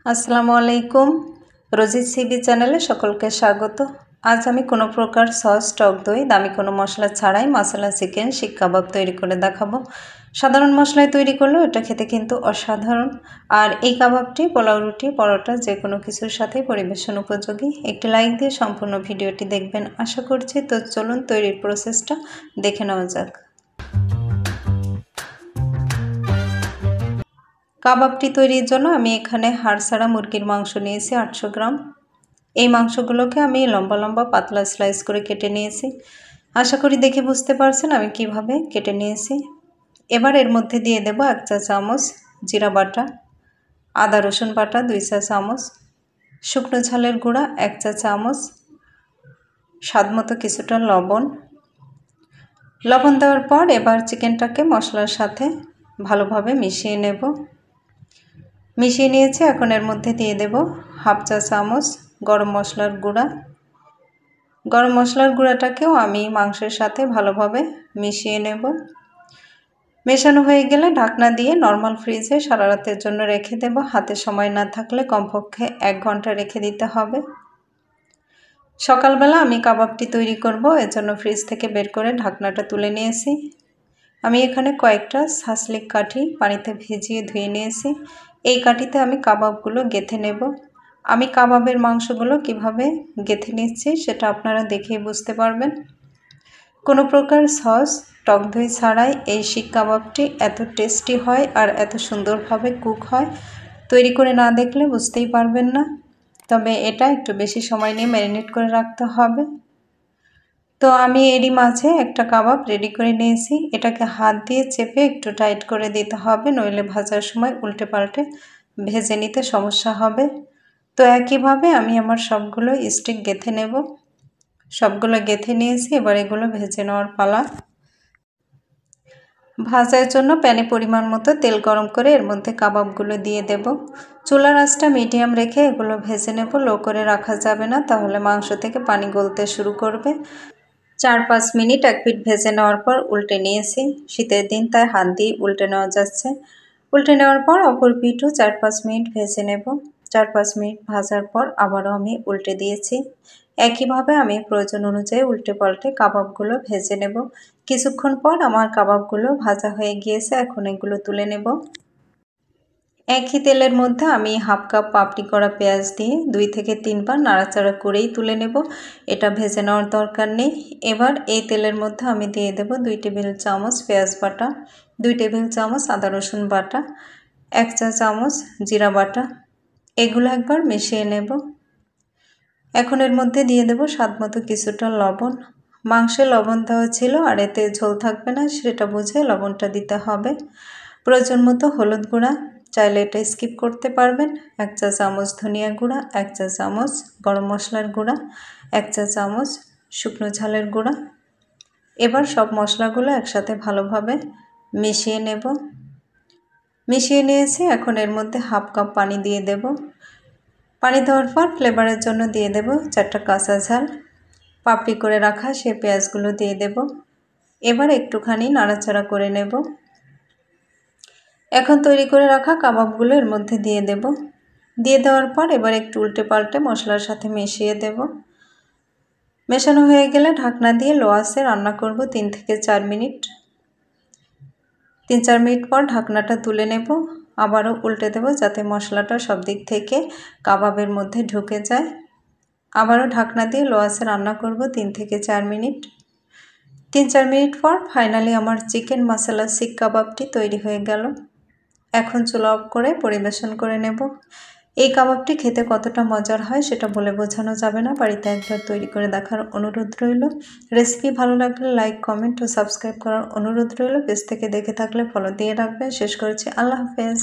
আসসালামু আলাইকুম। রোজিজ সিবি চ্যানেলে সকলকে স্বাগত। আজ আমি কোনো প্রকার সস, টক দই, দামি কোনো মশলা ছাড়াই মশলা চিকেন শিক কাবাব তৈরি করে দেখাবো। সাধারণ মশলায় তৈরি করলেও এটা খেতে কিন্তু অসাধারণ। আর এই কাবাবটি পোলাও, রুটি, পরোটা যে কোনো কিছুর সাথেই পরিবেশন উপযোগী। একটি লাইক দিয়ে সম্পূর্ণ ভিডিওটি দেখবেন আশা করছি। তো চলুন তৈরির প্রসেসটা দেখে নেওয়া যাক। কাবাবটি তৈরির জন্য আমি এখানে হাড় ছাড়া মুরগির মাংস নিয়েছি 800 গ্রাম। এই মাংসগুলোকে আমি লম্বা লম্বা পাতলা স্লাইস করে কেটে নিয়েছি। আশা করি দেখে বুঝতে পারছেন আমি কিভাবে কেটে নিয়েছি। এবার এর মধ্যে দিয়ে দেব 1 চা চামচ জিরা বাটা, আদা রসুন বাটা 2 চা চামচ, শুকনো ঝালের গুঁড়া 1 চা চামচ, স্বাদমতো কিছুটা লবণ। লবণ দেওয়ার পর এবার চিকেনটাকে মশলার সাথে ভালোভাবে মিশিয়ে নেব। মিশিয়ে নিয়েছি। এখন এর মধ্যে দিয়ে দেব 1/2 চা চামচ গরম মশলার গুঁড়া। গরম মশলার গুঁড়াটাকেও আমি মাংসের সাথে ভালোভাবে মিশিয়ে নেব। মেশানো হয়ে গেলে ঢাকনা দিয়ে নর্মাল ফ্রিজে সারা রাতের জন্য রেখে দেব। হাতে সময় না থাকলে কমপক্ষে 1 ঘন্টা রেখে দিতে হবে। সকালবেলা আমি কাবাবটি তৈরি করব, এজন্য ফ্রিজ থেকে বের করে ঢাকনাটা তুলে নিয়েছি। আমি এখানে কয়েকটা ছাঁচলিক কাঠি পানিতে ভিজিয়ে ধুয়ে নিয়েছি। এই কাঠিতে আমি কাবাবগুলো গেঁথে নেব। আমি কাবাবের মাংসগুলো কিভাবে গেঁথে নিচ্ছি সেটা আপনারা দেখেই বুঝতে পারবেন। কোনো প্রকার সস, টক দই ছাড়াই এই শিক কাবাবটি এত টেস্টি হয় আর এত সুন্দরভাবে কুক হয়, তৈরি করে না দেখলে বুঝতেই পারবেন না। তবে এটা একটু বেশি সময় নিয়ে ম্যারিনেট করে রাখতে হবে। তো আমি এরই মাঝে একটা কাবাব রেডি করে নিয়েছি। এটাকে হাত দিয়ে চেপে একটু টাইট করে দিতে হবে, নইলে ভাজার সময় উল্টে পাল্টে ভেজে নিতে সমস্যা হবে। তো একইভাবে আমি আমার সবগুলো স্টিক গেঁথে নেব। সবগুলো গেঁথে নিয়েছি। এবার এগুলো ভেজে নেওয়ার পালা। ভাজার জন্য প্যানে পরিমাণ মতো তেল গরম করে এর মধ্যে কাবাবগুলো দিয়ে দেব। চুলার আঁচটা মিডিয়াম রেখে এগুলো ভেজে নেব। লো করে রাখা যাবে না, তাহলে মাংস থেকে পানি গলতে শুরু করবে। 4-5 মিনিট এক পিঠ ভেজে নেওয়ার পর উল্টে নিয়েছি। শীতের দিন তাই হাত দিয়ে উল্টে নেওয়া যাচ্ছে। উল্টে নেওয়ার পর অপর পিঠও 4-5 মিনিট ভেজে নেব। 4-5 মিনিট ভাজার পর আবারও আমি উল্টে দিয়েছি। একইভাবে আমি প্রয়োজন অনুযায়ী উল্টে পাল্টে কাবাবগুলো ভেজে নেব। কিছুক্ষণ পর আমার কাবাবগুলো ভাজা হয়ে গিয়েছে। এখন এগুলো তুলে নেব। একই তেলের মধ্যে আমি 1/2 কাপ পাপড়ি করা পেঁয়াজ দিয়ে 2 থেকে 3 বার নাড়াচাড়া করেই তুলে নেব। এটা ভেজে নেওয়ার দরকার নেই। এবার এই তেলের মধ্যে আমি দিয়ে দেব 2 টেবিল চামচ পেঁয়াজ বাটা, 2 টেবিল চামচ আদা রসুন বাটা, 1 চা চামচ জিরা বাটা। এগুলো একবার মিশিয়ে নেব। এখন এর মধ্যে দিয়ে দেব স্বাদমতো কিছুটা লবণ। মাংসে লবণ দেওয়া ছিল আর এতে ঝোল থাকবে না, সেটা বুঝে লবণটা দিতে হবে। প্রয়োজন মতো হলুদ গুঁড়া, চাইলে এটা স্কিপ করতে পারবেন। 1 চা চামচ ধনিয়া গুঁড়া, 1 চা চামচ গরম মশলার গুঁড়া, 1 চা চামচ শুকনো ঝালের গুঁড়া। এবার সব মশলাগুলো একসাথে ভালোভাবে মিশিয়ে নেব। মিশিয়ে নিয়েছি। এখন এর মধ্যে 1/2 কাপ পানি দিয়ে দেব। পানি দেওয়ার পর ফ্লেভারের জন্য দিয়ে দেব 4টা কাঁচা ঝাল। পাপড়ি করে রাখা সে পেঁয়াজগুলো দিয়ে দেব। এবার একটুখানি নাড়াচাড়া করে নেব। এখন তৈরি করে রাখা কাবাবগুলো এর মধ্যে দিয়ে দেব। দিয়ে দেওয়ার পর এবার একটু উল্টে পাল্টে মশলার সাথে মিশিয়ে দেব। মেশানো হয়ে গেলে ঢাকনা দিয়ে লো আঁচে রান্না করব 3 থেকে 4 মিনিট। 3-4 মিনিট পর ঢাকনাটা তুলে নেব। আবারও উল্টে দেব যাতে মশলাটা সব দিক থেকে কাবাবের মধ্যে ঢুকে যায়। আবারও ঢাকনা দিয়ে লো আঁচে রান্না করব 3 থেকে 4 মিনিট। 3-4 মিনিট পর ফাইনালি আমার চিকেন মশলা শিক কাবাবটি তৈরি হয়ে গেল। এখন চুলা অফ করে পরিবেশন করে নেব। এই কাবাবটি খেতে কতটা মজার হয় সেটা বলে বোঝানো যাবে না। বাড়িতে একবার তৈরি করে দেখার অনুরোধ রইল। রেসিপি ভালো লাগলে লাইক, কমেন্ট ও সাবস্ক্রাইব করার অনুরোধ রইল। পেজ থেকে দেখে থাকলে ফলো দিয়ে রাখবেন। শেষ করেছি। আল্লাহ হাফেজ।